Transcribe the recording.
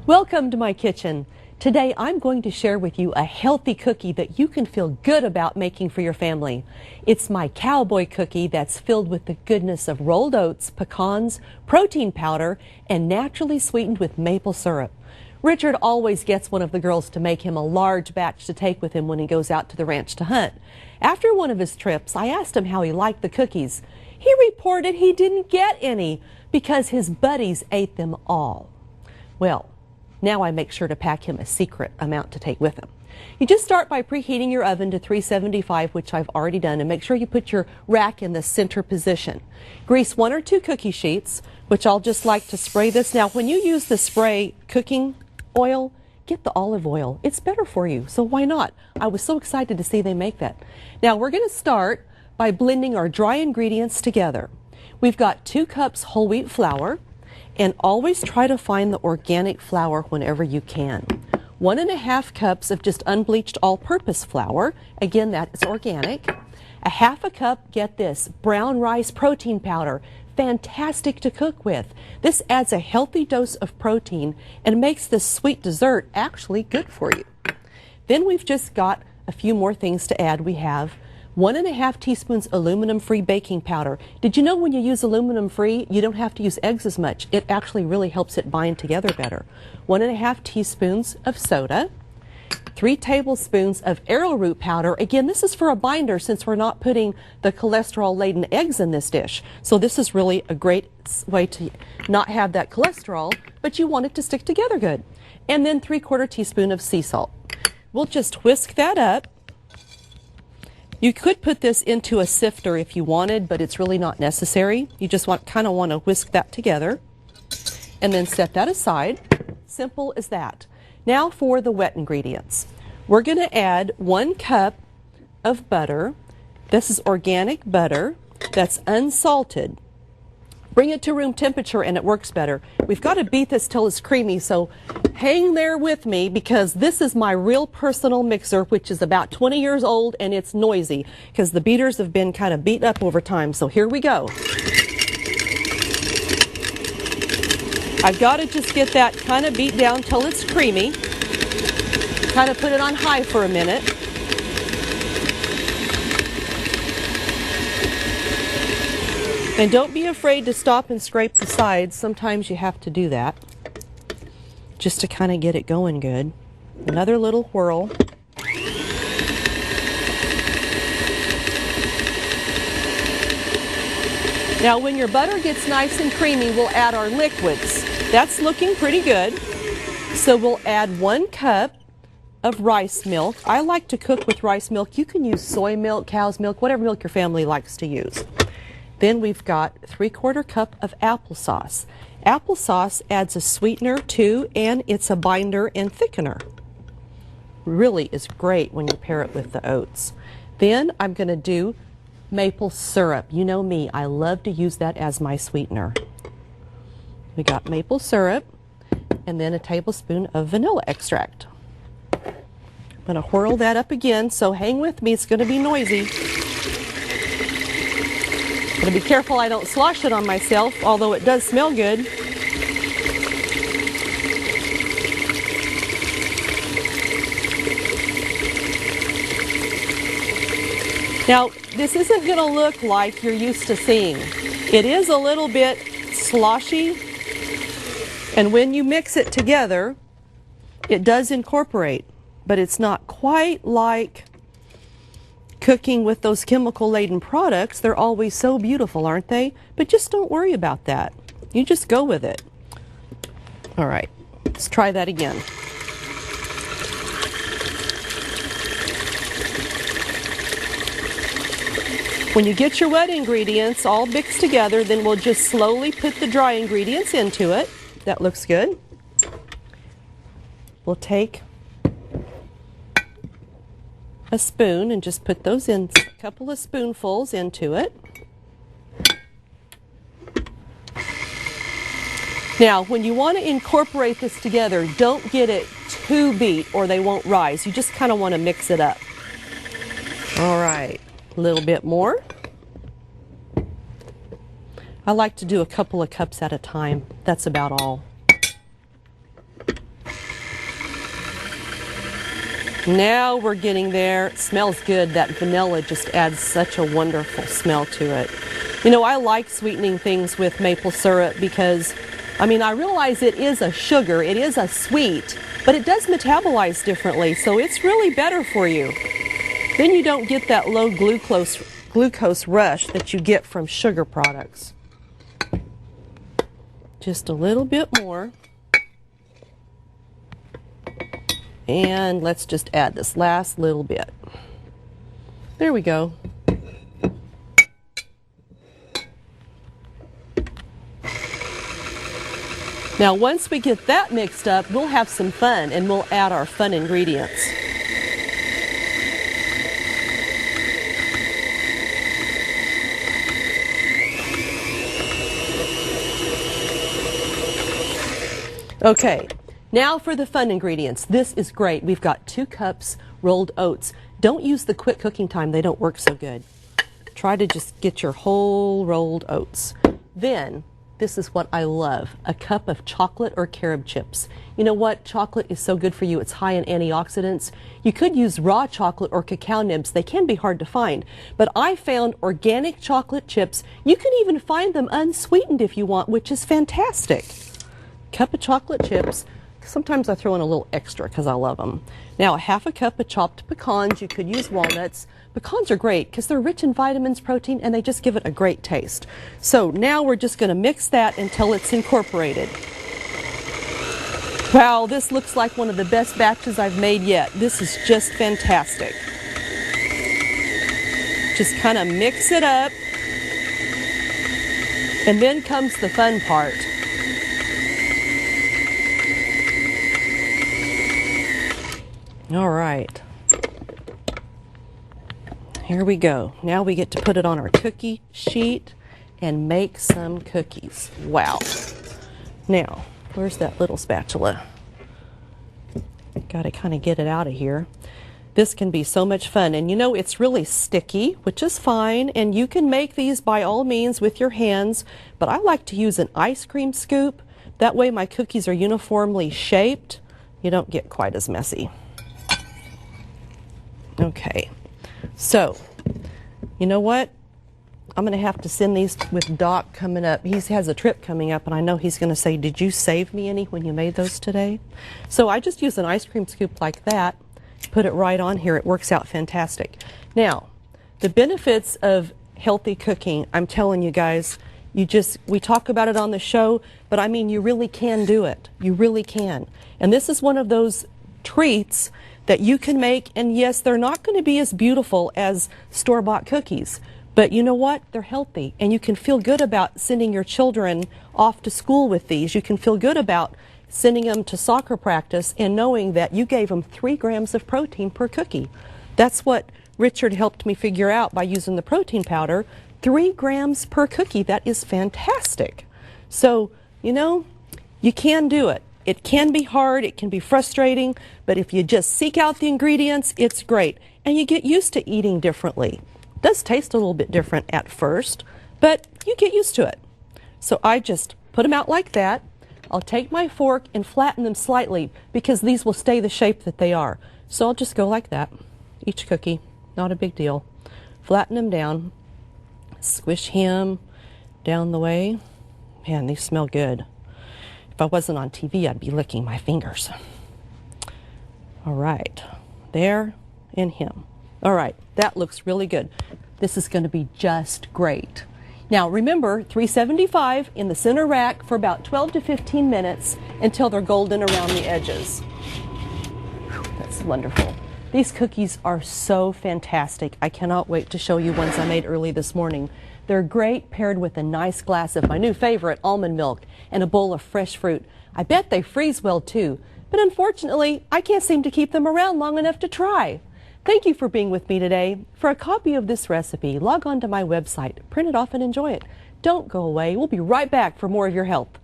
Welcome to my kitchen. Today I'm going to share with you a healthy cookie that you can feel good about making for your family. It's my Cowboy Cookie that's filled with the goodness of rolled oats, pecans, protein powder, and naturally sweetened with maple syrup. Richard always gets one of the girls to make him a large batch to take with him when he goes out to the ranch to hunt. After one of his trips, I asked him how he liked the cookies. He reported he didn't get any because his buddies ate them all. Well, now I make sure to pack him a secret amount to take with him. You just start by preheating your oven to 375, which I've already done, and make sure you put your rack in the center position. Grease 1 or 2 cookie sheets, which I'll just like to spray this. Now, when you use the spray cooking oil, get the olive oil. It's better for you, so why not? I was so excited to see they make that. Now, we're going to start by blending our dry ingredients together. We've got 2 cups whole wheat flour. And always try to find the organic flour whenever you can. 1½ cups of just unbleached all-purpose flour. Again, that is organic. 1/2 cup, get this, brown rice protein powder. Fantastic to cook with. This adds a healthy dose of protein and makes this sweet dessert actually good for you. Then we've just got a few more things to add. We have 1½ teaspoons aluminum-free baking powder. Did you know when you use aluminum-free, you don't have to use eggs as much? It actually really helps it bind together better. 1½ teaspoons of soda. 3 tablespoons of arrowroot powder. Again, this is for a binder since we're not putting the cholesterol-laden eggs in this dish. So this is really a great way to not have that cholesterol, but you want it to stick together good. And then 3/4 teaspoon of sea salt. We'll just whisk that up. You could put this into a sifter if you wanted, but it's really not necessary. You just kind of want to whisk that together and then set that aside. Simple as that. Now for the wet ingredients. We're going to add 1 cup of butter. This is organic butter that's unsalted. Bring it to room temperature and it works better. We've got to beat this till it's creamy, so hang there with me because this is my real personal mixer, which is about 20 years old and it's noisy because the beaters have been kind of beat up over time. So here we go. I've got to just get that kind of beat down till it's creamy. Kind of put it on high for a minute. And don't be afraid to stop and scrape the sides. Sometimes you have to do that just to kind of get it going good. Another little whirl. Now when your butter gets nice and creamy, we'll add our liquids. That's looking pretty good. So we'll add 1 cup of rice milk. I like to cook with rice milk. You can use soy milk, cow's milk, whatever milk your family likes to use. Then we've got 3/4 cup of applesauce. Applesauce adds a sweetener too, and it's a binder and thickener. Really is great when you pair it with the oats. Then I'm going to do maple syrup. You know me, I love to use that as my sweetener. We got maple syrup and then a tablespoon of vanilla extract. I'm going to whirl that up again, so hang with me, it's going to be noisy. Gotta be careful I don't slosh it on myself, although it does smell good. Now, this isn't gonna look like you're used to seeing. It is a little bit sloshy, and when you mix it together, it does incorporate, but it's not quite like cooking with those chemical-laden products. They're always so beautiful, aren't they? But just don't worry about that. You just go with it. All right, let's try that again. When you get your wet ingredients all mixed together, then we'll just slowly put the dry ingredients into it. That looks good. We'll take a spoon and just put those in, a couple of spoonfuls into it. Now, when you want to incorporate this together, don't get it too beat or they won't rise. You just kind of want to mix it up. All right, a little bit more. I like to do a couple of cups at a time. That's about all. Now we're getting there. It smells good. That vanilla just adds such a wonderful smell to it. You know, I like sweetening things with maple syrup because, I mean, I realize it is a sugar, it is a sweet, but it does metabolize differently, so it's really better for you. Then you don't get that low glucose rush that you get from sugar products. Just a little bit more. And let's just add this last little bit. There we go. Now once we get that mixed up, we'll have some fun and we'll add our fun ingredients. Okay. Now for the fun ingredients. This is great. We've got 2 cups rolled oats. Don't use the quick cooking time. They don't work so good. Try to just get your whole rolled oats. Then, this is what I love, a cup of chocolate or carob chips. You know what? Chocolate is so good for you. It's high in antioxidants. You could use raw chocolate or cacao nibs. They can be hard to find. But I found organic chocolate chips. You can even find them unsweetened if you want, which is fantastic. Cup of chocolate chips. Sometimes I throw in a little extra because I love them. Now, a half a cup of chopped pecans. You could use walnuts. Pecans are great because they're rich in vitamins, protein, and they just give it a great taste. So now we're just going to mix that until it's incorporated. Wow, this looks like one of the best batches I've made yet. This is just fantastic. Just kind of mix it up. And then comes the fun part. All right, here we go. Now we get to put it on our cookie sheet and make some cookies. Wow. Now, where's that little spatula? Got to kind of get it out of here. This can be so much fun. And you know, it's really sticky, which is fine. And you can make these by all means with your hands. But I like to use an ice cream scoop. That way my cookies are uniformly shaped. You don't get quite as messy. Okay, so, you know what? I'm going to have to send these with Doc coming up. He has a trip coming up, and I know he's going to say, did you save me any when you made those today? So I just use an ice cream scoop like that, put it right on here. It works out fantastic. Now, the benefits of healthy cooking, I'm telling you guys, we talk about it on the show, but I mean, you really can do it. You really can. And this is one of those treats that you can make, and yes, they're not going to be as beautiful as store-bought cookies, but you know what? They're healthy, and you can feel good about sending your children off to school with these. You can feel good about sending them to soccer practice and knowing that you gave them 3 grams of protein per cookie. That's what Richard helped me figure out by using the protein powder. 3 grams per cookie. That is fantastic. So, you know, you can do it. It can be hard, it can be frustrating, but if you just seek out the ingredients, it's great. And you get used to eating differently. It does taste a little bit different at first, but you get used to it. So I just put them out like that. I'll take my fork and flatten them slightly because these will stay the shape that they are. So I'll just go like that. Each cookie, not a big deal. Flatten them down. Squish him down the way. Man, these smell good. If I wasn't on TV, I'd be licking my fingers. All right, there and him. All right, that looks really good. This is going to be just great. Now remember, $3.75 in the center rack for about 12 to 15 minutes until they're golden around the edges. Whew, that's wonderful. These cookies are so fantastic. I cannot wait to show you ones I made early this morning. They're great paired with a nice glass of my new favorite, almond milk, and a bowl of fresh fruit. I bet they freeze well too, but unfortunately, I can't seem to keep them around long enough to try. Thank you for being with me today. For a copy of this recipe, log on to my website, print it off and enjoy it. Don't go away. We'll be right back for more of your health.